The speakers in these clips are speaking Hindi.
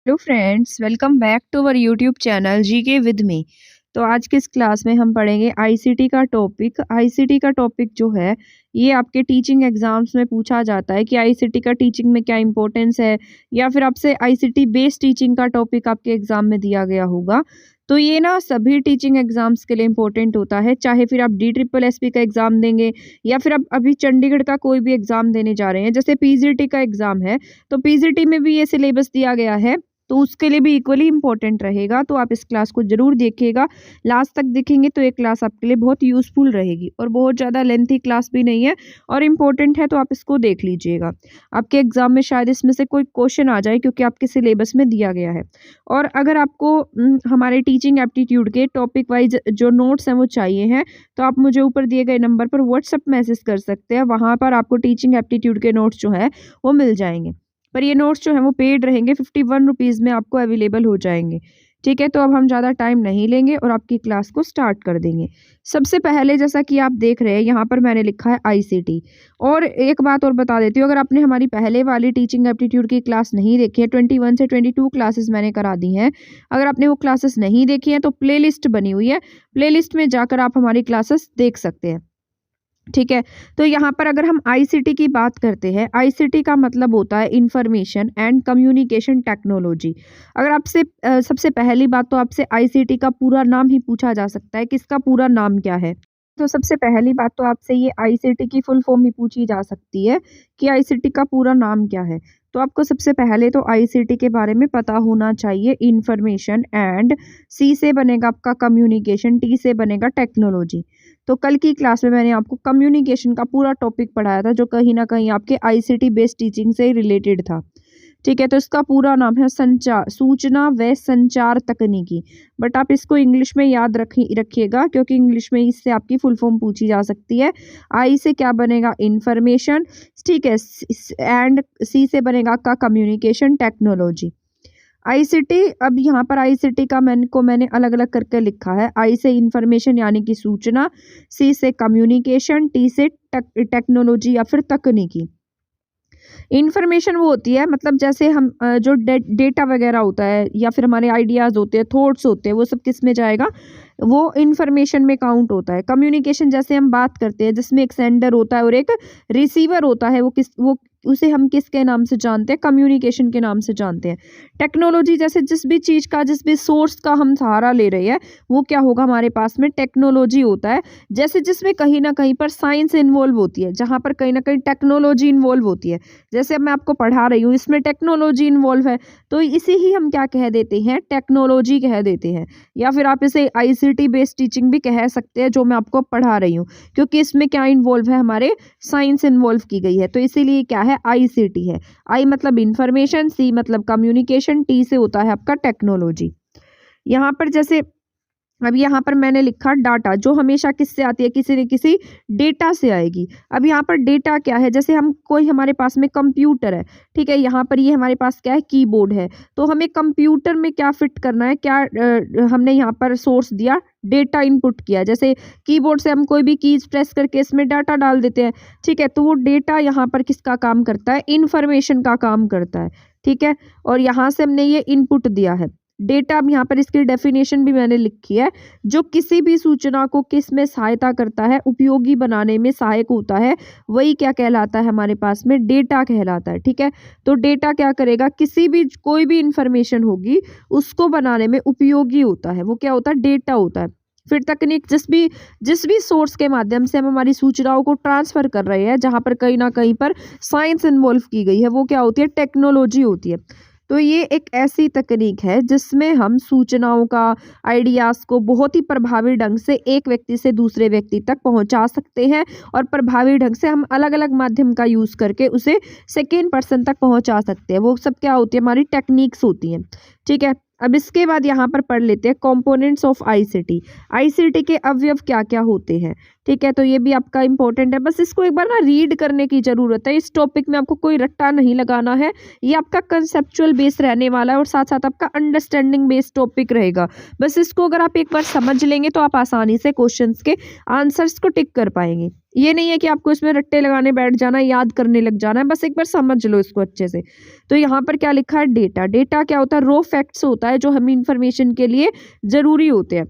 Hello friends, welcome back to our YouTube channel GK with me. तो आज के इस क्लास में हम पढ़ेंगे आईसीटी का टॉपिक। आईसीटी का टॉपिक जो है ये आपके टीचिंग एग्जाम्स में पूछा जाता है कि आईसीटी का टीचिंग में क्या इंपॉर्टेंस है, या फिर आपसे आईसीटी बेस्ड टीचिंग का टॉपिक आपके एग्जाम में दिया गया होगा। तो ये ना सभी टीचिंग एग्जाम्स के लिए इम्पोर्टेंट होता है, चाहे फिर आप DSSS का एग्जाम देंगे या फिर आप अभी चंडीगढ़ का कोई भी एग्जाम देने जा रहे हैं। जैसे पीजीटी का एग्जाम है, तो पीजीटी में भी ये सिलेबस दिया गया है, तो उसके लिए भी इक्वली इम्पोर्टेंट रहेगा। तो आप इस क्लास को ज़रूर देखिएगा, लास्ट तक देखेंगे तो ये क्लास आपके लिए बहुत यूज़फुल रहेगी और बहुत ज़्यादा लेंथी क्लास भी नहीं है और इम्पोर्टेंट है, तो आप इसको देख लीजिएगा। आपके एग्जाम में शायद इसमें से कोई क्वेश्चन आ जाए क्योंकि आपके सिलेबस में दिया गया है। और अगर आपको हमारे टीचिंग एप्टीट्यूड के टॉपिक वाइज जो नोट्स हैं वो चाहिए हैं, तो आप मुझे ऊपर दिए गए नंबर पर व्हाट्सएप मैसेज कर सकते हैं। वहाँ पर आपको टीचिंग एप्टीट्यूड के नोट्स जो है वो मिल जाएंगे, पर ये नोट्स जो हैं वो पेड रहेंगे, 51 रुपीज़ में आपको अवेलेबल हो जाएंगे। ठीक है, तो अब हम ज़्यादा टाइम नहीं लेंगे और आपकी क्लास को स्टार्ट कर देंगे। सबसे पहले जैसा कि आप देख रहे हैं यहाँ पर मैंने लिखा है आईसीटी। और एक बात और बता देती हूँ, अगर आपने हमारी पहले वाली टीचिंग एप्टीट्यूड की क्लास नहीं देखी है, 21 से 22 क्लासेस मैंने करा दी हैं। अगर आपने वो क्लासेस नहीं देखी हैं तो प्लेलिस्ट बनी हुई है, प्लेलिस्ट में जाकर आप हमारी क्लासेस देख सकते हैं। ठीक है, तो यहाँ पर अगर हम आईसीटी की बात करते हैं, आईसीटी का मतलब होता है इंफॉर्मेशन एंड कम्युनिकेशन टेक्नोलॉजी। अगर आपसे सबसे पहली बात तो आपसे आईसीटी का पूरा नाम ही पूछा जा सकता है कि इसका पूरा नाम क्या है। तो सबसे पहली बात तो आपसे ये आईसीटी की फुल फॉर्म ही पूछी जा सकती है कि आईसीटी का पूरा नाम क्या है। तो आपको सबसे पहले तो आईसीटी के बारे में पता होना चाहिए। इंफॉर्मेशन एंड सी से बनेगा आपका कम्युनिकेशन, टी से बनेगा टेक्नोलॉजी। तो कल की क्लास में मैंने आपको कम्युनिकेशन का पूरा टॉपिक पढ़ाया था, जो कहीं ना कहीं आपके आईसीटी बेस्ड टीचिंग से रिलेटेड था। ठीक है, तो इसका पूरा नाम है संचार, सूचना व संचार तकनीकी। बट आप इसको इंग्लिश में याद रखिएगा, क्योंकि इंग्लिश में इससे आपकी फुल फॉर्म पूछी जा सकती है। आई से क्या बनेगा? इंफॉर्मेशन। ठीक है, एंड सी से बनेगा का कम्युनिकेशन टेक्नोलॉजी। आईसीटी, अब यहाँ पर आईसीटी का मैंने अलग अलग करके लिखा है। आई से इंफॉर्मेशन यानी कि सूचना, सी से कम्युनिकेशन, टी से टेक्नोलॉजी या फिर तकनीकी। इन्फॉर्मेशन वो होती है, मतलब जैसे हम जो डेटा वगैरह होता है या फिर हमारे आइडियाज़ होते हैं, थॉट्स होते हैं, वो सब किस में जाएगा? वो इन्फॉर्मेशन में काउंट होता है। कम्युनिकेशन जैसे हम बात करते हैं, जिसमें एक सेंडर होता है और एक रिसीवर होता है, वो उसे हम किसके नाम से जानते हैं? कम्युनिकेशन के नाम से जानते हैं। टेक्नोलॉजी जैसे जिस भी चीज़ का, जिस भी सोर्स का हम सहारा ले रहे हैं, वो क्या होगा हमारे पास में? टेक्नोलॉजी होता है। जैसे जिसमें कहीं ना कहीं पर साइंस इन्वॉल्व होती है, जहाँ पर कहीं ना कहीं टेक्नोलॉजी इन्वॉल्व होती है। जैसे अब मैं आपको पढ़ा रही हूँ, इसमें टेक्नोलॉजी इन्वॉल्व है, तो इसे ही हम क्या कह देते हैं? टेक्नोलॉजी कह देते हैं। या फिर आप इसे आईसीटी बेस्ड टीचिंग भी कह सकते हैं, जो मैं आपको पढ़ा रही हूँ, क्योंकि इसमें क्या इन्वॉल्व है? हमारे साइंस इन्वॉल्व की गई है, तो इसीलिए क्या है? आईसीटी है। आई मतलब इंफॉर्मेशन, सी मतलब कम्युनिकेशन, टी से होता है आपका टेक्नोलॉजी। यहाँ पर जैसे अब यहाँ पर मैंने लिखा डाटा, जो हमेशा किससे आती है? किसी न किसी डेटा से आएगी। अब यहाँ पर डेटा क्या है? जैसे हम कोई, हमारे पास में कंप्यूटर है, ठीक है, यहाँ पर ये हमारे पास क्या है? कीबोर्ड है। तो हमें कंप्यूटर में क्या फिट करना है? क्या हमने यहाँ पर सोर्स दिया, डेटा इनपुट किया। जैसे कीबोर्ड से हम कोई भी कीज प्रेस करके इसमें डाटा डाल देते हैं, ठीक है, तो वो डेटा यहाँ पर किसका काम करता है? इंफॉर्मेशन का काम करता है। ठीक है, और यहाँ से हमने ये इनपुट दिया है डेटा। अब यहाँ पर इसकी डेफिनेशन भी मैंने लिखी है, जो किसी भी सूचना को किस में सहायता करता है, उपयोगी बनाने में सहायक होता है, वही क्या कहलाता है? हमारे पास में डेटा कहलाता है। ठीक है, तो डेटा क्या करेगा? किसी भी, कोई भी इंफॉर्मेशन होगी उसको बनाने में उपयोगी होता है, वो क्या होता है? डेटा होता है। फिर तकनीक, जिस भी सोर्स के माध्यम से हम हमारी सूचनाओं को ट्रांसफर कर रहे हैं, जहाँ पर कहीं ना कहीं पर साइंस इन्वॉल्व की गई है, वो क्या होती है? टेक्नोलॉजी होती है। तो ये एक ऐसी तकनीक है जिसमें हम सूचनाओं का, आइडियाज़ को बहुत ही प्रभावी ढंग से एक व्यक्ति से दूसरे व्यक्ति तक पहुंचा सकते हैं, और प्रभावी ढंग से हम अलग अलग माध्यम का यूज़ करके उसे सेकेंड पर्सन तक पहुंचा सकते हैं। वो सब क्या होती है? हमारी टेक्निक्स होती हैं। ठीक है, अब इसके बाद यहाँ पर पढ़ लेते हैं कंपोनेंट्स ऑफ आईसीटी। आईसीटी के अवयव क्या क्या होते हैं। ठीक है, तो ये भी आपका इम्पोर्टेंट है। बस इसको एक बार ना रीड करने की ज़रूरत है। इस टॉपिक में आपको कोई रट्टा नहीं लगाना है। ये आपका कंसेप्चुअल बेस रहने वाला है और साथ-साथ आपका अंडरस्टैंडिंग बेस्ड टॉपिक रहेगा। बस इसको अगर आप एक बार समझ लेंगे तो आप आसानी से क्वेश्चंस के आंसर्स को टिक कर पाएँगे। ये नहीं है कि आपको इसमें रट्टे लगाने बैठ जाना है, याद करने लग जाना है, बस एक बार समझ लो इसको अच्छे से। तो यहाँ पर क्या लिखा है, डेटा। डेटा क्या होता है, रॉ फैक्ट्स होता है जो हमें इन्फॉर्मेशन के लिए ज़रूरी होते हैं।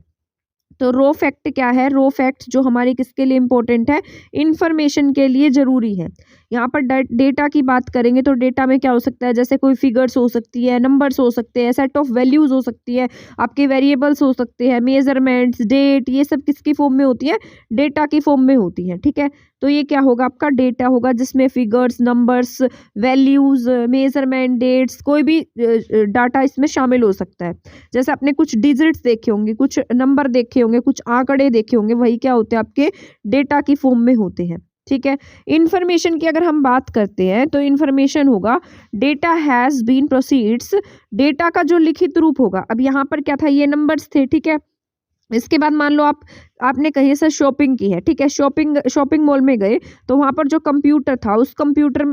तो रॉ फैक्ट क्या है, रॉ फैक्ट जो हमारे किसके लिए इंपॉर्टेंट है, इंफॉर्मेशन के लिए ज़रूरी है। यहाँ पर डेटा की बात करेंगे तो डेटा में क्या हो सकता है, जैसे कोई फिगर्स हो सकती है, नंबर्स हो सकते हैं, सेट ऑफ वैल्यूज़ हो सकती है, आपके वेरिएबल्स हो सकते हैं, मेजरमेंट्स, डेट, ये सब किसकी फॉर्म में होती है, डेटा की फॉर्म में होती है। ठीक है, तो ये क्या होगा, आपका डेटा होगा जिसमें figures, numbers, values, measurement, dates, कोई भी डाटा इसमें शामिल हो सकता है। जैसे आपने कुछ डिजिट्स देखे होंगे, कुछ नंबर देखे होंगे, कुछ आंकड़े देखे होंगे, वही क्या होते हैं, आपके डेटा की फॉर्म में होते हैं। ठीक है, इन्फॉर्मेशन की अगर हम बात करते हैं तो इन्फॉर्मेशन होगा data has been proceeds, data का जो लिखित रूप होगा। अब यहाँ पर क्या था, ये नंबर्स थे। ठीक है, इसके बाद मान लो आपने कहीं से शॉपिंग की है। ठीक है, शॉपिंग मॉल में गए तो वहाँ पर जो कंप्यूटर था, उस कंप्यूटर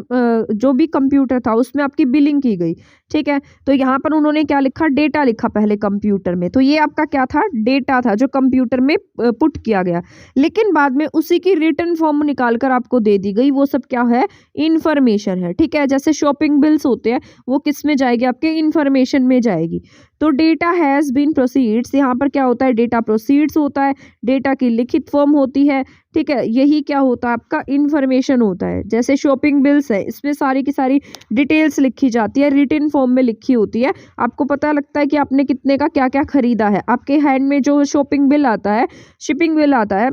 जो भी कंप्यूटर था उसमें आपकी बिलिंग की गई। ठीक है, तो यहाँ पर उन्होंने क्या लिखा, डेटा लिखा पहले कंप्यूटर में। तो ये आपका क्या था, डेटा था जो कंप्यूटर में पुट किया गया, लेकिन बाद में उसी की रिटर्न फॉर्म निकाल कर आपको दे दी गई। वो सब क्या है, इंफॉर्मेशन है। ठीक है, जैसे शॉपिंग बिल्स होते हैं वो किस में जाएगी, आपके इंफॉर्मेशन में जाएगी। तो डेटा हैज़ बीन प्रोसीड्स, यहाँ पर क्या होता है, डेटा प्रोसीड्स होता है, डेटा की लिखित फॉर्म होती है। ठीक है, यही क्या होता है, आपका इंफॉर्मेशन होता है। जैसे शॉपिंग बिल्स है, इसमें सारी की सारी डिटेल्स लिखी जाती है, रिटन फॉर्म में लिखी होती है। आपको पता लगता है कि आपने कितने का क्या क्या खरीदा है। आपके हैंड में जो शॉपिंग बिल आता है, शिपिंग बिल आता है,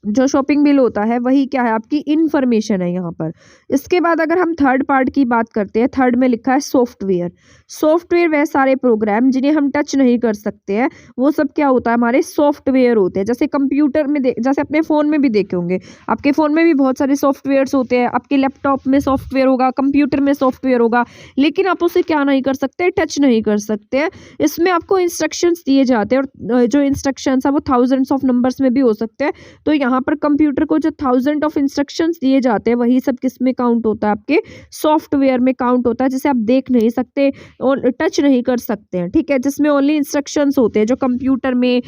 जो शॉपिंग बिल होता है, वही क्या है, आपकी इंफॉर्मेशन है यहाँ पर। इसके बाद अगर हम थर्ड पार्ट की बात करते हैं, थर्ड में लिखा है सॉफ्टवेयर। सॉफ्टवेयर वह सारे प्रोग्राम जिन्हें हम टच नहीं कर सकते हैं, वो सब क्या होता है, हमारे सॉफ्टवेयर होते हैं। जैसे कंप्यूटर में जैसे अपने फ़ोन में भी देखे होंगे, आपके फ़ोन में भी बहुत सारे सॉफ्टवेयर्स होते हैं। आपके लैपटॉप में सॉफ्टवेयर होगा, कंप्यूटर में सॉफ्टवेयर होगा, लेकिन आप उसे क्या नहीं कर सकते, टच नहीं कर सकते हैं। इसमें आपको इंस्ट्रक्शंस दिए जाते हैं और जो इंस्ट्रक्शंस है वो थाउजेंड्स ऑफ नंबर्स में भी हो सकते हैं। तो यहाँ पर कंप्यूटर को जो थाउजेंड ऑफ इंस्ट्रक्शंस दिए जाते हैं, वही सब किस में काउंट होता है, आपके सॉफ्टवेयर में काउंट होता है, जिसे आप देख नहीं सकते और टच नहीं कर सकते हैं। ठीक है, जिसमें ओनली इंस्ट्रक्शंस होते हैं, जो कंप्यूटर में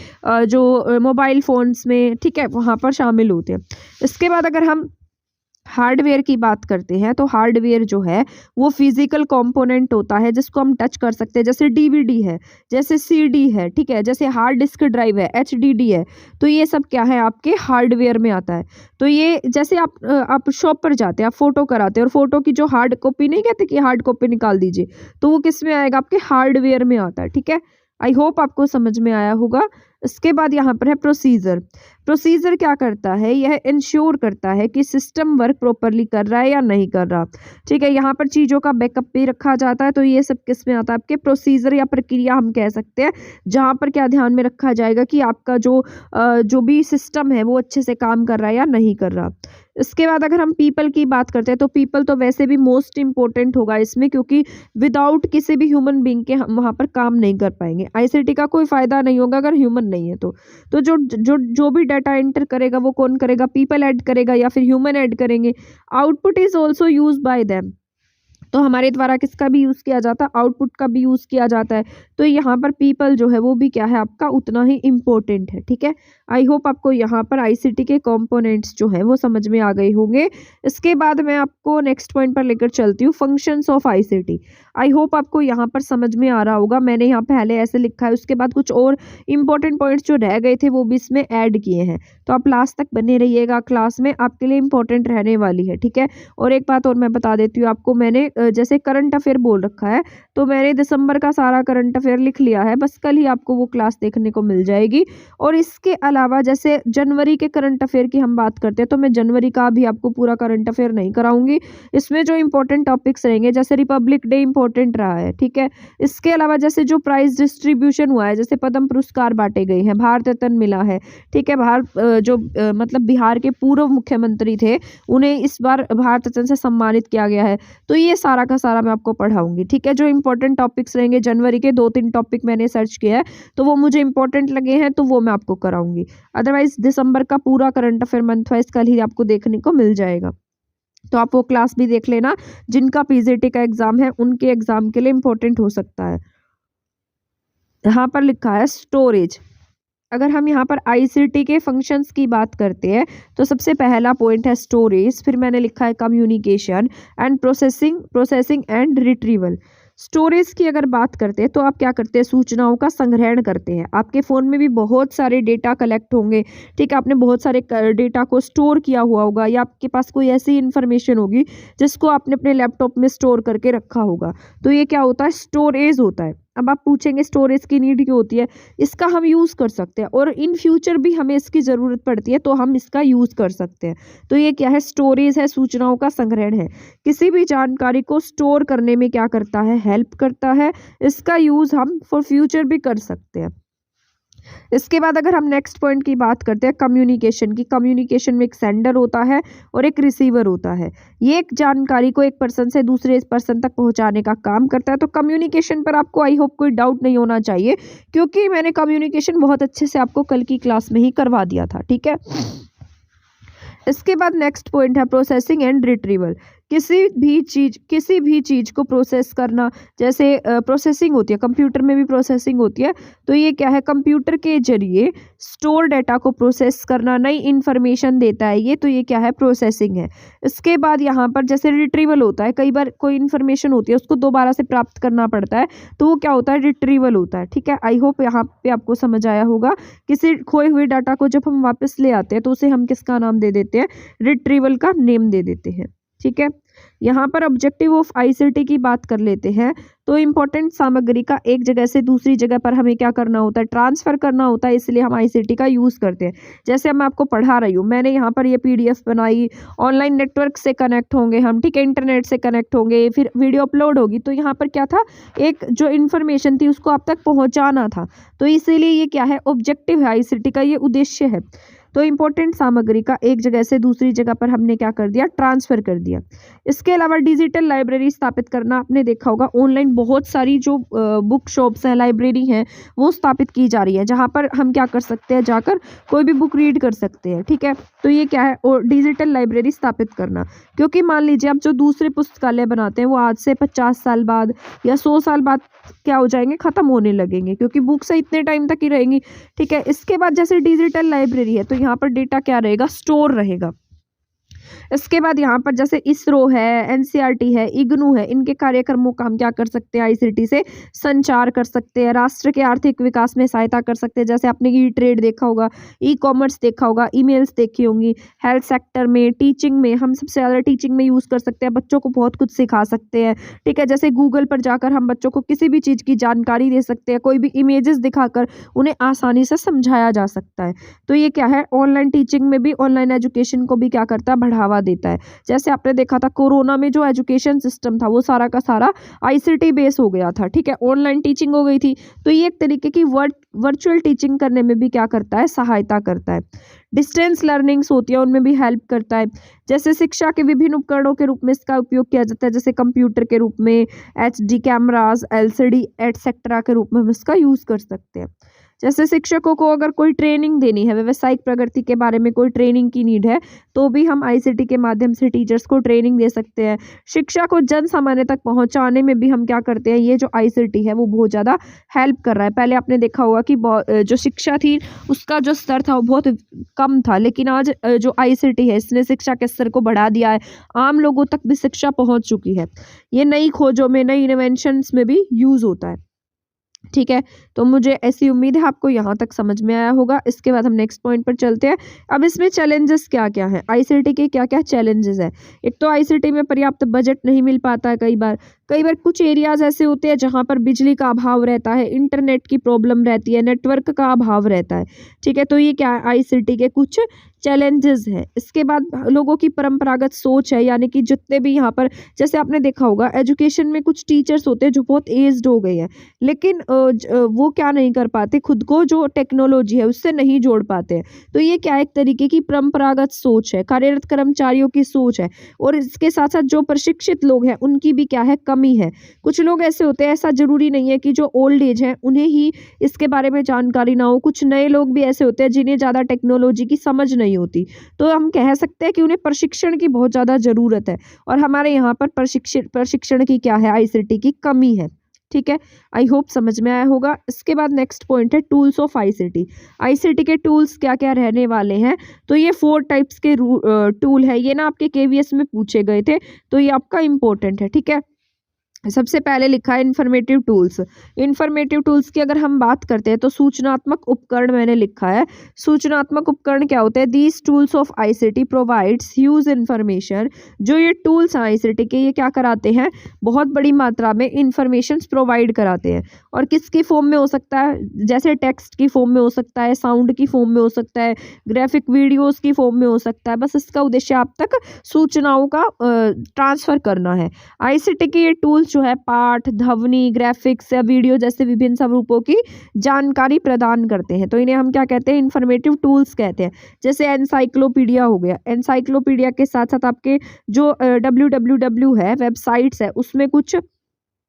जो मोबाइल फोन्स में, ठीक है, वहाँ पर शामिल होते हैं। इसके बाद अगर हम हार्डवेयर की बात करते हैं तो हार्डवेयर जो है वो फिजिकल कंपोनेंट होता है जिसको हम टच कर सकते हैं। जैसे डीवीडी है, जैसे सीडी है, ठीक है, जैसे हार्ड डिस्क ड्राइव है, एचडीडी है। तो ये सब क्या है, आपके हार्डवेयर में आता है। तो ये जैसे आप शॉप पर जाते हैं, आप फोटो कराते हैं और फोटो की जो हार्ड कॉपी, नहीं कहते कि हार्ड कॉपी निकाल दीजिए, तो वो किस में आएगा, आपके हार्डवेयर में आता है। ठीक है, आई होप आपको समझ में आया होगा। इसके बाद यहाँ पर है प्रोसीजर। प्रोसीजर क्या करता है, यह इंश्योर करता है कि सिस्टम वर्क प्रॉपरली कर रहा है या नहीं कर रहा। ठीक है, यहाँ पर चीज़ों का बैकअप भी रखा जाता है। तो ये सब किस में आता है, आपके प्रोसीजर या प्रक्रिया हम कह सकते हैं, जहाँ पर क्या ध्यान में रखा जाएगा कि आपका जो भी सिस्टम है वो अच्छे से काम कर रहा है या नहीं कर रहा। इसके बाद अगर हम पीपल की बात करते हैं तो पीपल तो वैसे भी मोस्ट इंपॉर्टेंट होगा इसमें, क्योंकि विदाउट किसी भी ह्यूमन बीइंग के हम वहाँ पर काम नहीं कर पाएंगे। आईसीटी का कोई फायदा नहीं होगा अगर ह्यूमन नहीं है तो जो भी डाटा एंटर करेगा वो कौन करेगा, पीपल ऐड करेगा या फिर ह्यूमन ऐड करेंगे। Output is also use by them, तो हमारे द्वारा किसका भी यूज़ किया जाता है, आउटपुट का भी यूज़ किया जाता है। तो यहाँ पर पीपल जो है वो भी क्या है, आपका उतना ही इम्पोर्टेंट है। ठीक है, आई होप आपको यहाँ पर आईसीटी के कंपोनेंट्स जो है वो समझ में आ गए होंगे। इसके बाद मैं आपको नेक्स्ट पॉइंट पर लेकर चलती हूँ, functions of ICT. I hope आपको यहाँ पर समझ में आ रहा होगा, मैंने यहाँ पहले ऐसे लिखा है, उसके बाद कुछ और इंपॉर्टेंट पॉइंट्स जो रह गए थे वो भी इसमें ऐड किए हैं। तो आप लास्ट तक बने रहिएगा, क्लास में आपके लिए इंपॉर्टेंट रहने वाली है। ठीक है, और एक बात और मैं बता देती हूँ आपको, मैंने जैसे करंट अफेयर बोल रखा है, तो मैंने दिसंबर का सारा करंट अफेयर लिख लिया है, बस कल ही आपको वो क्लास देखने को मिल जाएगी। और इसके अलावा जैसे जनवरी के करंट अफेयर की हम बात करते हैं, तो मैं जनवरी का भी आपको पूरा करंट अफेयर नहीं कराऊंगी। इसमें जो इंपॉर्टेंट टॉपिक्स रहेंगे, जैसे रिपब्लिक डे इंपॉर्टेंट रहा है, ठीक है। इसके अलावा जैसे जो प्राइज डिस्ट्रीब्यूशन हुआ है, जैसे पद्म पुरस्कार बांटे गए हैं, भारत रत्न मिला है, ठीक है। मतलब बिहार के पूर्व मुख्यमंत्री थे, उन्हें इस बार भारत रत्न से सम्मानित किया गया है। तो ये सारा का सारा मैं आपको पढ़ाऊंगी, ठीक है। जो इंपॉर्टेंट टॉपिक्स रहेंगे, जनवरी के 2-3 टॉपिक मैंने सर्च किया है, तो वो मुझे इंपॉर्टेंट लगे हैं, तो वो मैं आपको कराऊंगी। अदरवाइज दिसंबर का पूरा करंट अफेयर मंथ वाइज कल ही आपको देखने को मिल जाएगा, तो आप वो क्लास भी देख लेना। जिनका पीजीटी का एग्जाम है, उनके एग्जाम के लिए इंपॉर्टेंट हो सकता है। यहाँ पर लिखा है स्टोरेज। अगर हम यहाँ पर आईसीटी के फंक्शंस की बात करते हैं, तो सबसे पहला पॉइंट है स्टोरेज, फिर मैंने लिखा है communication and processing and retrieval. Storage की अगर बात करते हैं, तो आप क्या करते हैं, सूचनाओं का संग्रहण करते हैं। आपके फ़ोन में भी बहुत सारे डेटा कलेक्ट होंगे, ठीक है। आपने बहुत सारे डेटा को स्टोर किया हुआ होगा, या आपके पास कोई ऐसी इन्फॉर्मेशन होगी जिसको आपने अपने लैपटॉप में स्टोर करके रखा होगा, तो ये क्या होता है, स्टोरेज होता है। अब आप पूछेंगे स्टोरेज की नीड क्यों होती है, इसका हम यूज़ कर सकते हैं और इन फ्यूचर भी हमें इसकी ज़रूरत पड़ती है, तो हम इसका यूज़ कर सकते हैं। तो ये क्या है, स्टोरेज है, सूचनाओं का संग्रहण है। किसी भी जानकारी को स्टोर करने में क्या करता है, हेल्प करता है। इसका यूज़ हम फॉर फ्यूचर भी कर सकते हैं। इसके बाद अगर हम नेक्स्ट पॉइंट की बात करते हैं कम्युनिकेशन की, कम्युनिकेशन में एक सेंडर होता है और एक रिसीवर होता है। ये एक जानकारी को एक पर्सन से दूसरे पर्सन तक पहुंचाने का काम करता है। तो कम्युनिकेशन पर आपको आई होप कोई डाउट नहीं होना चाहिए, क्योंकि मैंने कम्युनिकेशन बहुत अच्छे से आपको कल की क्लास में ही करवा दिया था, ठीक है। इसके बाद नेक्स्ट पॉइंट है प्रोसेसिंग एंड रिट्रीवल। किसी भी चीज़ को प्रोसेस करना, जैसे प्रोसेसिंग होती है, कंप्यूटर में भी प्रोसेसिंग होती है। तो ये क्या है, कंप्यूटर के जरिए स्टोर डाटा को प्रोसेस करना, नई इन्फॉर्मेशन देता है ये, तो ये क्या है, प्रोसेसिंग है। इसके बाद यहाँ पर जैसे रिट्रीवल होता है, कई बार कोई इन्फॉर्मेशन होती है उसको दोबारा से प्राप्त करना पड़ता है, तो वो क्या होता है, रिट्रीवल होता है, ठीक है। आई होप यहाँ पे आपको समझ आया होगा। किसी खोए हुए डाटा को जब हम वापस ले आते हैं, तो उसे हम किसका नाम दे देते हैं, रिट्रीवल का नेम दे देते हैं, ठीक है। यहाँ पर ऑब्जेक्टिव ऑफ आईसीटी की बात कर लेते हैं। तो इम्पोर्टेंट सामग्री का एक जगह से दूसरी जगह पर हमें क्या करना होता है, ट्रांसफ़र करना होता है, इसलिए हम आईसीटी का यूज़ करते हैं। जैसे मैं आपको पढ़ा रही हूँ, मैंने यहाँ पर ये पीडीएफ बनाई, ऑनलाइन नेटवर्क से कनेक्ट होंगे हम, ठीक है, इंटरनेट से कनेक्ट होंगे, फिर वीडियो अपलोड होगी। तो यहाँ पर क्या था, एक जो इन्फॉर्मेशन थी उसको आप तक पहुँचाना था, तो इसीलिए ये क्या है, ऑब्जेक्टिव है आईसीटी का, ये उद्देश्य है। तो इम्पोर्टेंट सामग्री का एक जगह से दूसरी जगह पर हमने क्या कर दिया, ट्रांसफ़र कर दिया। इसके अलावा डिजिटल लाइब्रेरी स्थापित करना, आपने देखा होगा ऑनलाइन बहुत सारी जो बुक शॉप्स हैं, लाइब्रेरी हैं, वो स्थापित की जा रही है, जहाँ पर हम क्या कर सकते हैं, जाकर कोई भी बुक रीड कर सकते हैं, ठीक है। तो ये क्या है, और डिजिटल लाइब्रेरी स्थापित करना, क्योंकि मान लीजिए आप जो दूसरे पुस्तकालय बनाते हैं, वो आज से 50 साल बाद या 100 साल बाद क्या हो जाएंगे, ख़त्म होने लगेंगे, क्योंकि बुक्स इतने टाइम तक ही रहेंगी, ठीक है। इसके बाद जैसे डिजिटल लाइब्रेरी है, तो यहाँ पर डेटा क्या रहेगा, स्टोर रहेगा। इसके बाद यहाँ पर जैसे इसरो है, एनसीईआरटी है, इग्नू है, इनके कार्यक्रमों का हम क्या कर सकते हैं, आईसीटी से संचार कर सकते हैं, राष्ट्र के आर्थिक विकास में सहायता कर सकते हैं। जैसे आपने ई ट्रेड देखा होगा, ई कॉमर्स देखा होगा, ईमेल्स देखी होंगी। हेल्थ सेक्टर में, टीचिंग में, हम सबसे ज़्यादा टीचिंग में यूज़ कर सकते हैं, बच्चों को बहुत कुछ सिखा सकते हैं, ठीक है। जैसे गूगल पर जाकर हम बच्चों को किसी भी चीज़ की जानकारी दे सकते हैं, कोई भी इमेजेस दिखाकर उन्हें आसानी से समझाया जा सकता है। तो ये क्या है, ऑनलाइन टीचिंग में भी, ऑनलाइन एजुकेशन को भी क्या करता है, बढ़ावा देता है। जैसे आपने देखा था कोरोना में जो एजुकेशन सिस्टम था, वो सारा का सारा आईसीटी बेस हो गया था, ठीक है, ऑनलाइन टीचिंग हो गई थी। तो ये एक तरीके की वर्चुअल टीचिंग करने में भी क्या करता है, सहायता करता है। डिस्टेंस लर्निंग्स होती है, उनमें भी हेल्प करता है। जैसे शिक्षा के विभिन्न उपकरणों के रूप में इसका उपयोग किया जाता है, जैसे कंप्यूटर के रूप में, एचडी कैमरास, एलसीडी एटसेट्रा के रूप में हम इसका यूज़ कर सकते हैं। जैसे शिक्षकों को अगर कोई ट्रेनिंग देनी है, व्यावसायिक प्रगति के बारे में कोई ट्रेनिंग की नीड है, तो भी हम आईसीटी के माध्यम से टीचर्स को ट्रेनिंग दे सकते हैं। शिक्षा को जन सामान्य तक पहुंचाने में भी हम क्या करते हैं, ये जो आईसीटी है वो बहुत ज़्यादा हेल्प कर रहा है। पहले आपने देखा होगा कि जो शिक्षा थी उसका जो स्तर था वो बहुत कम था, लेकिन आज जो आईसीटी है इसने शिक्षा के स्तर को बढ़ा दिया है, आम लोगों तक भी शिक्षा पहुँच चुकी है। ये नई खोजों में, नई इन्वेंशंस में भी यूज़ होता है, ठीक है। तो मुझे ऐसी उम्मीद है आपको यहाँ तक समझ में आया होगा। इसके बाद हम नेक्स्ट पॉइंट पर चलते हैं। अब इसमें चैलेंजेस क्या क्या हैं, आईसीटी के क्या क्या चैलेंजेस हैं। एक तो आईसीटी में पर्याप्त बजट नहीं मिल पाता है, कई बार कुछ एरियाज ऐसे होते हैं जहाँ पर बिजली का अभाव रहता है, इंटरनेट की प्रॉब्लम रहती है, नेटवर्क का अभाव रहता है, ठीक है। तो ये क्या है, आईसीटी के कुछ चैलेंजेस हैं। इसके बाद लोगों की परंपरागत सोच है, यानी कि जितने भी यहाँ पर, जैसे आपने देखा होगा एजुकेशन में कुछ टीचर्स होते हैं जो बहुत एज्ड हो गए हैं, लेकिन वो क्या नहीं कर पाते, खुद को जो टेक्नोलॉजी है उससे नहीं जोड़ पाते हैं। तो ये क्या एक तरीके की परंपरागत सोच है, कार्यरत कर्मचारियों की सोच है, और इसके साथ साथ जो प्रशिक्षित लोग हैं उनकी भी क्या है, कमी है। कुछ लोग ऐसे होते हैं, ऐसा जरूरी नहीं है कि जो ओल्ड एज है उन्हें ही इसके बारे में जानकारी ना हो, कुछ नए लोग भी ऐसे होते हैं जिन्हें ज़्यादा टेक्नोलॉजी की समझ नहीं होती। तो हम कह सकते हैं कि उन्हें प्रशिक्षण की बहुत ज़्यादा ज़रूरत है, और हमारे यहाँ पर प्रशिक्षण की क्या है, आईसीटी की कमी है। ठीक है, आई होप समझ में आया होगा। इसके बाद नेक्स्ट पॉइंट है टूल्स ऑफ आईसीटी। आईसीटी के टूल्स क्या क्या रहने वाले हैं, तो ये 4 टाइप्स के टूल है। ये ना आपके केवीएस में पूछे गए थे, तो ये आपका इंपॉर्टेंट है। ठीक है, सबसे पहले लिखा है इंफॉर्मेटिव टूल्स। इंफॉर्मेटिव टूल्स की अगर हम बात करते हैं तो सूचनात्मक उपकरण मैंने लिखा है। सूचनात्मक उपकरण क्या होते हैं, these tools of ICT provides huge information. जो ये टूल्स हैं आईसीटी के, ये क्या कराते हैं, बहुत बड़ी मात्रा में इंफॉर्मेशन प्रोवाइड कराते हैं। और किसकी फॉर्म में हो सकता है, जैसे टेक्स्ट की फॉर्म में हो सकता है, साउंड की फॉर्म में हो सकता है, ग्राफिक वीडियोस की फॉर्म में हो सकता है। बस इसका उद्देश्य आप तक सूचनाओं का ट्रांसफर करना है। आईसीटी के ये टूल्स जो है पाठ, ध्वनि, ग्राफिक्स या वीडियो जैसे विभिन्न स्वरूपों की जानकारी प्रदान करते हैं। तो इन्हें हम क्या कहते हैं, इंफॉर्मेटिव टूल्स कहते हैं। जैसे एनसाइक्लोपीडिया हो गया, एनसाइक्लोपीडिया के साथ साथ आपके जो www है, वेबसाइट्स है, उसमें कुछ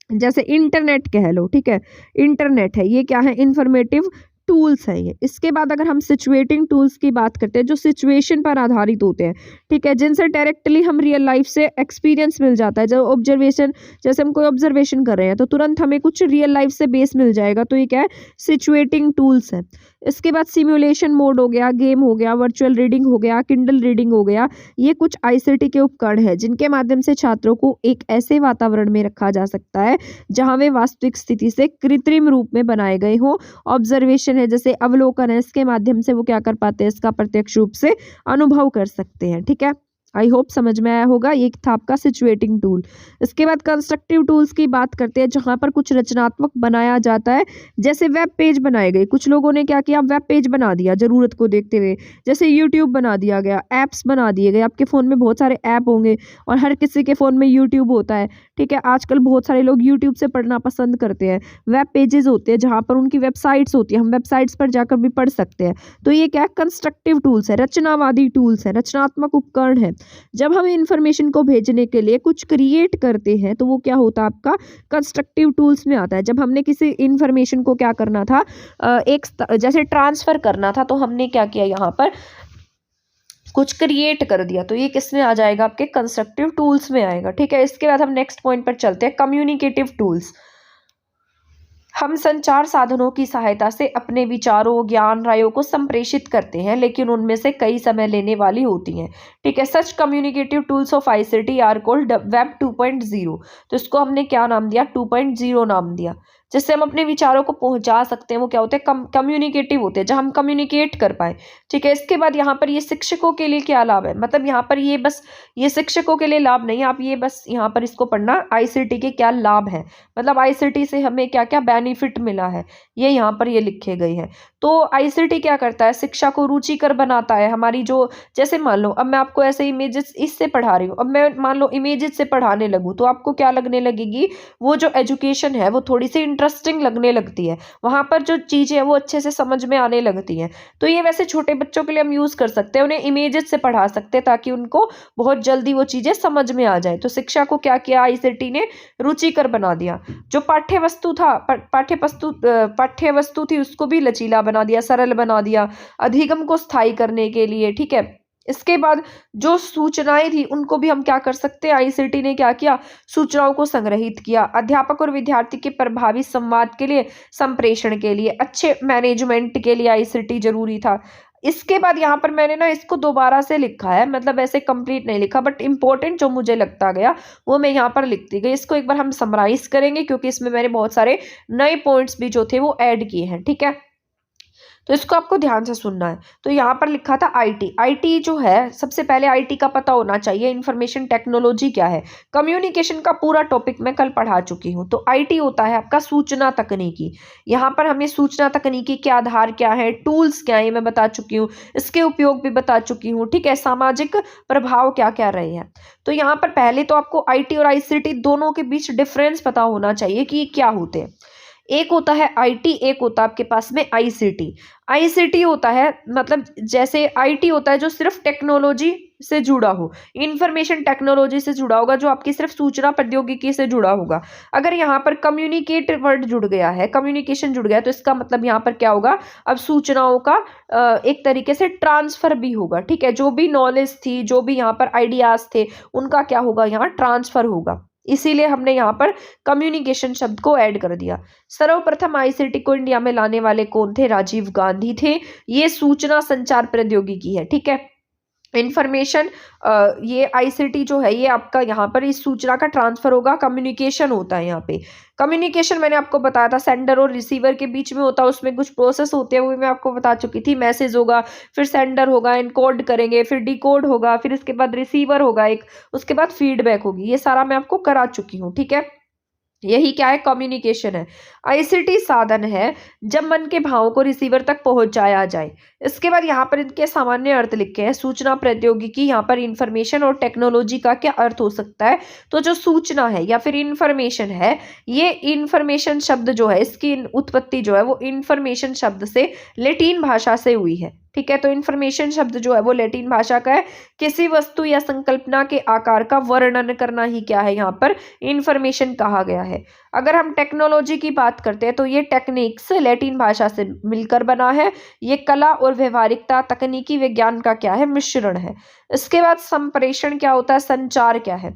जैसे इंटरनेट कह लो। ठीक है, इंटरनेट है, ये क्या है, इंफॉर्मेटिव टूल्स है ये। इसके बाद अगर हम सिचुएटिंग टूल्स की बात करते हैं, जो सिचुएशन पर आधारित होते हैं, ठीक है, जिनसे डायरेक्टली हम रियल लाइफ से एक्सपीरियंस मिल जाता है। जो ऑब्जर्वेशन, जैसे हम कोई ऑब्जर्वेशन कर रहे हैं तो तुरंत हमें कुछ रियल लाइफ से बेस मिल जाएगा, तो ये क्या है, सिचुएटिंग टूल्स है। इसके बाद सिमुलेशन मोड हो गया, गेम हो गया, वर्चुअल रीडिंग हो गया, किंडल रीडिंग हो गया। ये कुछ आईसीटी के उपकरण है जिनके माध्यम से छात्रों को एक ऐसे वातावरण में रखा जा सकता है जहां वे वास्तविक स्थिति से कृत्रिम रूप में बनाए गए हों। ऑब्जर्वेशन है, जैसे अवलोकन है, इसके माध्यम से वो क्या कर पाते हैं, इसका प्रत्यक्ष रूप से अनुभव कर सकते हैं। ठीक है, आई होप समझ में आया होगा। ये था आपका सिचुएटिंग टूल। इसके बाद कंस्ट्रक्टिव टूल्स की बात करते हैं, जहां पर कुछ रचनात्मक बनाया जाता है। जैसे वेब पेज बनाए गए, कुछ लोगों ने क्या किया, वेब पेज बना दिया जरूरत को देखते हुए। जैसे यूट्यूब बना दिया गया, एप्स बना दिए गए। आपके फ़ोन में बहुत सारे ऐप होंगे और हर किसी के फ़ोन में यूट्यूब होता है। ठीक है, आजकल बहुत सारे लोग यूट्यूब से पढ़ना पसंद करते हैं। वेब पेजेस होते हैं जहाँ पर उनकी वेबसाइट्स होती है, हम वेबसाइट्स पर जाकर भी पढ़ सकते हैं। तो ये क्या, कंस्ट्रक्टिव टूल्स है, रचनावादी टूल्स है, रचनात्मक उपकरण है। जब हम इंफॉर्मेशन को भेजने के लिए कुछ क्रिएट करते हैं तो वो क्या होता है, आपका कंस्ट्रक्टिव टूल्स में आता है। जब हमने किसी इंफॉर्मेशन को क्या करना था, जैसे ट्रांसफर करना था, तो हमने क्या किया, यहाँ पर कुछ क्रिएट कर दिया, तो ये किस में आ जाएगा, आपके कंस्ट्रक्टिव टूल्स में आएगा। ठीक है, इसके बाद हम नेक्स्ट पॉइंट पर चलते हैं, कम्युनिकेटिव टूल्स। हम संचार साधनों की सहायता से अपने विचारों, ज्ञान, रायों को संप्रेषित करते हैं, लेकिन उनमें से कई समय लेने वाली होती हैं। ठीक है, such communicative tools of ICT are called web 2.0। तो इसको हमने क्या नाम दिया, 2.0 नाम दिया। जिससे हम अपने विचारों को पहुंचा सकते हैं, वो क्या होते हैं, कम्युनिकेटिव होते हैं, जहां हम कम्युनिकेट कर पाए। ठीक है, इसके बाद यहाँ पर ये शिक्षकों के लिए क्या लाभ है, मतलब यहाँ पर ये बस ये शिक्षकों के लिए लाभ नहीं, आप ये बस यहाँ पर इसको पढ़ना, आईसीटी के क्या लाभ है, मतलब आईसीटी से हमें क्या क्या बेनिफिट मिला है, ये यहाँ पर ये लिखे गए हैं। तो आईसीटी क्या करता है, शिक्षा को रुचिकर बनाता है। हमारी जो, जैसे मान लो अब मैं आपको ऐसे इमेजेस इससे पढ़ा रही हूँ, अब मैं मान लो इमेजेस से पढ़ाने लगूँ, तो आपको क्या लगने लगेगी, वो जो एजुकेशन है वो थोड़ी सी इंटरेस्टिंग लगने लगती है, वहाँ पर जो चीज़ें हैं वो अच्छे से समझ में आने लगती हैं। तो ये वैसे छोटे बच्चों के लिए हम यूज़ कर सकते हैं, उन्हें इमेजेस से पढ़ा सकते हैं ताकि उनको बहुत जल्दी वो चीज़ें समझ में आ जाए। तो शिक्षा को क्या किया, आईसीटी ने रुचिकर बना दिया। जो पाठ्य वस्तु थी उसको भी लचीला बना दिया, सरल बना दिया, अधिगम को स्थायी करने के लिए। ठीक है, इसके बाद जो सूचनाएं थी उनको भी हम क्या कर सकते हैं, आईसीटी ने क्या किया, सूचनाओं को संग्रहित किया। अध्यापक और विद्यार्थी के प्रभावी संवाद के लिए, संप्रेषण के लिए, अच्छे मैनेजमेंट के लिए आईसीटी जरूरी था। इसके बाद यहाँ पर मैंने ना इसको दोबारा से लिखा है, मतलब ऐसे कंप्लीट नहीं लिखा, बट इंपॉर्टेंट जो मुझे लगता गया वो मैं यहाँ पर लिखती गई। इसको एक बार हम समराइज करेंगे क्योंकि इसमें मैंने बहुत सारे नए पॉइंट्स भी जो थे वो ऐड किए हैं। ठीक है, तो इसको आपको ध्यान से सुनना है। तो यहाँ पर लिखा था आईटी। आईटी जो है, सबसे पहले आईटी का पता होना चाहिए इंफॉर्मेशन टेक्नोलॉजी क्या है। कम्युनिकेशन का पूरा टॉपिक मैं कल पढ़ा चुकी हूँ। तो आईटी होता है आपका सूचना तकनीकी। यहाँ पर हमें सूचना तकनीकी के आधार क्या है, टूल्स क्या है, मैं बता चुकी हूँ, इसके उपयोग भी बता चुकी हूँ। ठीक है, सामाजिक प्रभाव क्या क्या रहे हैं। तो यहाँ पर पहले तो आपको आईटी और आईसीटी दोनों के बीच डिफरेंस पता होना चाहिए कि ये क्या होते हैं। एक होता है आईटी, एक होता है आपके पास में आईसीटी। आईसीटी होता है, मतलब जैसे आईटी होता है जो सिर्फ टेक्नोलॉजी से जुड़ा हो, इंफॉर्मेशन टेक्नोलॉजी से जुड़ा होगा, जो आपकी सिर्फ सूचना प्रौद्योगिकी से जुड़ा होगा। अगर यहाँ पर कम्युनिकेट वर्ड जुड़ गया है, कम्युनिकेशन जुड़ गया है, तो इसका मतलब यहाँ पर क्या होगा, अब सूचनाओं का एक तरीके से ट्रांसफर भी होगा। ठीक है, जो भी नॉलेज थी, जो भी यहाँ पर आइडियाज थे, उनका क्या होगा, यहाँ ट्रांसफर होगा। इसीलिए हमने यहाँ पर कम्युनिकेशन शब्द को ऐड कर दिया। सर्वप्रथम आईसीटी को इंडिया में लाने वाले कौन थे, राजीव गांधी थे। ये सूचना संचार प्रौद्योगिकी है। ठीक है, इंफॉर्मेशन, ये आईसीटी जो है ये आपका यहाँ पर इस सूचना का ट्रांसफर होगा, कम्युनिकेशन होता है यहाँ पे। कम्युनिकेशन मैंने आपको बताया था सेंडर और रिसीवर के बीच में होता है, उसमें कुछ प्रोसेस होते हैं, वो मैं आपको बता चुकी थी। मैसेज होगा, फिर सेंडर होगा, इनकोड करेंगे, फिर डिकोड होगा, फिर इसके बाद रिसीवर होगा एक, उसके बाद फीडबैक होगी। ये सारा मैं आपको करा चुकी हूँ। ठीक है, यही क्या है, कम्युनिकेशन है। आईसीटी साधन है जब मन के भावों को रिसीवर तक पहुंचाया जाए। इसके बाद यहाँ पर इनके सामान्य अर्थ लिखे हैं। सूचना प्रौद्योगिकी, यहाँ पर इंफॉर्मेशन और टेक्नोलॉजी का क्या अर्थ हो सकता है, तो जो सूचना है या फिर इंफॉर्मेशन है, ये इंफॉर्मेशन शब्द जो है, इसकी उत्पत्ति जो है वो इंफॉर्मेशन शब्द से लैटिन भाषा से हुई है। ठीक है, तो इंफॉर्मेशन शब्द जो है वो लैटिन भाषा का है। किसी वस्तु या संकल्पना के आकार का वर्णन करना ही क्या है, यहाँ पर इंफॉर्मेशन कहा गया है। अगर हम टेक्नोलॉजी की बात करते हैं तो ये टेक्निक्स लैटिन भाषा से मिलकर बना है। ये कला और व्यवहारिकता, तकनीकी विज्ञान का क्या है, मिश्रण है। इसके बाद संप्रेषण क्या होता है, संचार क्या है,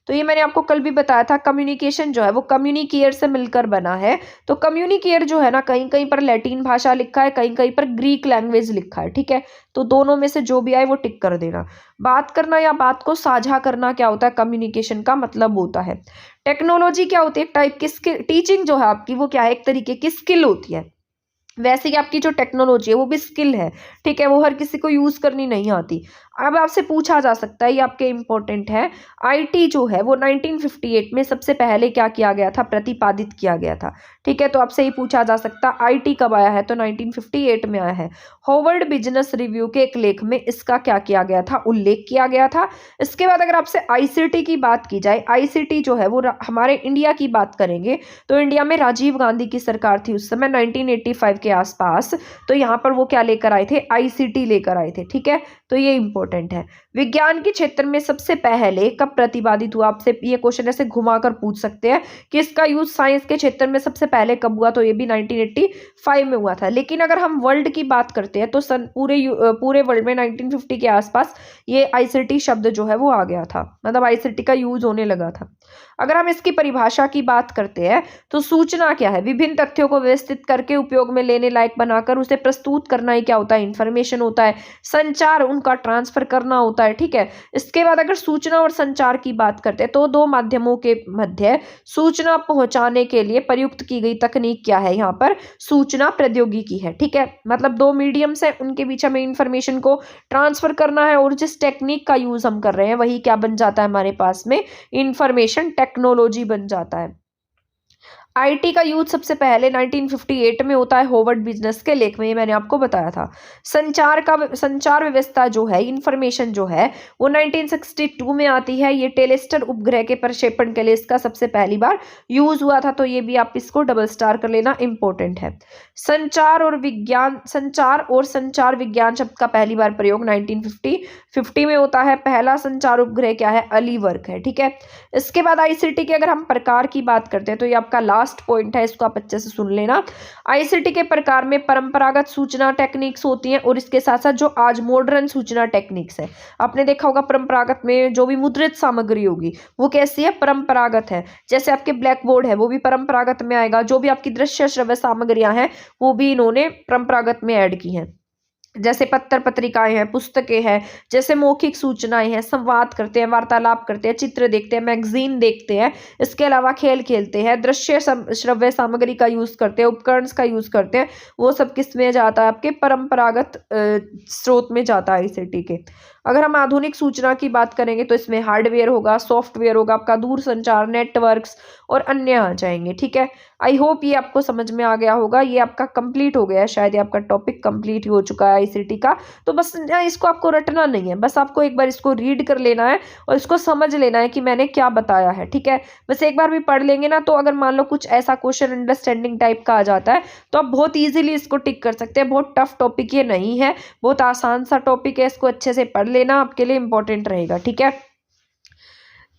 तो ये मैंने आपको कल भी बताया था। कम्युनिकेशन जो है वो कम्युनिकेयर से मिलकर बना है। तो कम्युनिकेयर जो है ना, कहीं कहीं पर लैटिन भाषा लिखा है, कहीं कहीं पर ग्रीक लैंग्वेज लिखा है। ठीक है, तो दोनों में से जो भी आए वो टिक कर देना। बात करना या बात को साझा करना क्या होता है, कम्युनिकेशन का मतलब होता है। टेक्नोलॉजी क्या होती है, एक टाइप की स्किल। टीचिंग जो है आपकी वो क्या है, एक तरीके की स्किल होती है। वैसे ही आपकी जो टेक्नोलॉजी है वो भी स्किल है। ठीक है, वो हर किसी को यूज करनी नहीं आती। अब आपसे पूछा जा सकता है, ये आपके इंपॉर्टेंट है, आईटी जो है वो 1958 में सबसे पहले क्या किया गया था, प्रतिपादित किया गया था। ठीक है, तो आपसे ही पूछा जा सकता है आईटी कब आया है, तो 1958 में आया है। हार्वर्ड बिजनेस रिव्यू के एक लेख में इसका क्या किया गया था, उल्लेख किया गया था। इसके बाद अगर आपसे आईसीटी की बात की जाए, आईसीटी जो है वो हमारे इंडिया की बात करेंगे तो इंडिया में राजीव गांधी की सरकार थी उस समय 1985 के आसपास। तो यहाँ पर वो क्या लेकर आए थे, आईसीटी लेकर आए थे। ठीक है, तो ये इंपॉर्टेंट है। विज्ञान के क्षेत्र में सबसे पहले कब प्रतिपादित हुआ, आपसे ये क्वेश्चन ऐसे घुमाकर पूछ सकते हैं कि इसका यूज साइंस के क्षेत्र में सबसे पहले कब हुआ, तो ये भी 1985 में हुआ था। लेकिन अगर हम वर्ल्ड की बात करते हैं तो पूरे वर्ल्ड में 1950 के आसपास ये आईसीटी शब्द जो है वो आ गया था, मतलब आईसीटी का यूज होने लगा था। अगर हम इसकी परिभाषा की बात करते हैं तो सूचना क्या है, विभिन्न तथ्यों को व्यवस्थित करके उपयोग में लेने लायक बनाकर उसे प्रस्तुत करना ही क्या होता है, इंफॉर्मेशन होता है। संचार, उनका ट्रांसफर करना होता है। ठीक है, इसके बाद अगर सूचना और संचार की बात करते हैं तो दो माध्यमों के मध्य सूचना पहुंचाने के लिए प्रयुक्त की गई तकनीक क्या है, यहाँ पर सूचना प्रौद्योगिकी है। ठीक है, मतलब दो मीडियम्स है, उनके बीच हमें इंफॉर्मेशन को ट्रांसफर करना है और जिस टेक्निक का यूज हम कर रहे हैं वही क्या बन जाता है हमारे पास में, इंफॉर्मेशन टेक्नोलॉजी बन जाता है। आईटी का यूज सबसे पहले 1958 में होता है, हार्वर्ड बिजनेस के लेख में, ये मैंने आपको बताया था। संचार व्यवस्था जो है, इंफॉर्मेशन जो है वो 1962 में आती है। ये टेलेस्टर उपग्रह के प्रक्षेपण के लिए इसका सबसे पहली बार यूज हुआ था, तो ये भी आप इसको डबल स्टार कर लेना, इंपॉर्टेंट है। संचार और संचार विज्ञान शब्द का पहली बार प्रयोग 1950 में होता है। पहला संचार उपग्रह क्या है, अलीवर्क है। ठीक है, इसके बाद आईसीटी के अगर हम प्रकार की बात करते हैं तो ये आपका लास्ट पॉइंट है, इसको आप अच्छे से सुन लेना। आईसीटी के प्रकार में परंपरागत सूचना टेक्निक्स होती हैं और इसके साथ साथ जो आज मॉडर्न सूचना टेक्निक्स है, आपने देखा होगा परंपरागत में जो भी मुद्रित सामग्री होगी वो कैसी है, परंपरागत है। जैसे आपके ब्लैक बोर्ड है वो भी परंपरागत में आएगा। जो भी आपकी दृश्य श्रव्य सामग्रियां हैं वो भी इन्होंने परंपरागत में ऐड की हैं। जैसे पत्र पत्रिकाएं हैं, पुस्तकें हैं, जैसे मौखिक सूचनाएं हैं, संवाद करते हैं, वार्तालाप करते हैं, चित्र देखते हैं, मैगजीन देखते हैं, इसके अलावा खेल खेलते हैं, श्रव्य सामग्री का यूज करते हैं, उपकरण का यूज करते हैं, वो सब किस में जाता है? आपके परंपरागत स्रोत में जाता है आईसीटी के। अगर हम आधुनिक सूचना की बात करेंगे तो इसमें हार्डवेयर होगा, सॉफ्टवेयर होगा, आपका दूरसंचार नेटवर्क्स और अन्य आ जाएंगे। ठीक है, आई होप ये आपको समझ में आ गया होगा। ये आपका कंप्लीट हो गया है, शायद ये आपका टॉपिक कंप्लीट हो चुका है आईसीटी का। तो बस इसको आपको रटना नहीं है, बस आपको एक बार इसको रीड कर लेना है और इसको समझ लेना है कि मैंने क्या बताया है। ठीक है, बस एक बार भी पढ़ लेंगे ना, तो अगर मान लो कुछ ऐसा क्वेश्चन अंडरस्टैंडिंग टाइप का आ जाता है तो आप बहुत ईजिली इसको टिक कर सकते हैं। बहुत टफ टॉपिक ये नहीं है, बहुत आसान सा टॉपिक है। इसको अच्छे से पढ़ लेना, आपके लिए इंपॉर्टेंट रहेगा। ठीक है,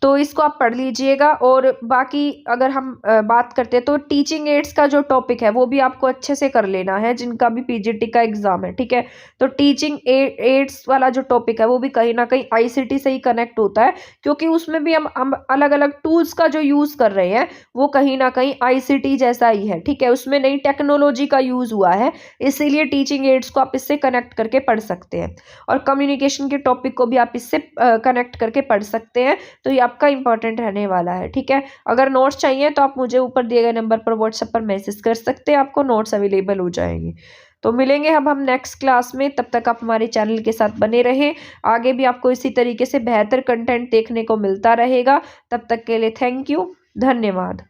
तो इसको आप पढ़ लीजिएगा। और बाकी अगर हम बात करते हैं तो टीचिंग एड्स का जो टॉपिक है वो भी आपको अच्छे से कर लेना है, जिनका भी पीजीटी का एग्जाम है। ठीक है, तो टीचिंग एड्स वाला जो टॉपिक है वो भी कहीं ना कहीं आईसीटी से ही कनेक्ट होता है, क्योंकि उसमें भी हम अलग अलग टूल्स का जो यूज कर रहे हैं वो कहीं ना कहीं आईसीटी जैसा ही है। ठीक है, उसमें नई टेक्नोलॉजी का यूज हुआ है, इसीलिए टीचिंग एड्स को आप इससे कनेक्ट करके पढ़ सकते हैं। और कम्युनिकेशन के टॉपिक को भी आप इससे कनेक्ट करके पढ़ सकते हैं। तो ये आपका इंपॉर्टेंट रहने वाला है। ठीक है, अगर नोट्स चाहिए तो आप मुझे ऊपर दिए गए नंबर पर व्हाट्सएप पर मैसेज कर सकते हैं, आपको नोट्स अवेलेबल हो जाएंगे। तो मिलेंगे अब हम नेक्स्ट क्लास में, तब तक आप हमारे चैनल के साथ बने रहें। आगे भी आपको इसी तरीके से बेहतर कंटेंट देखने को मिलता रहेगा। तब तक के लिए थैंक यू, धन्यवाद।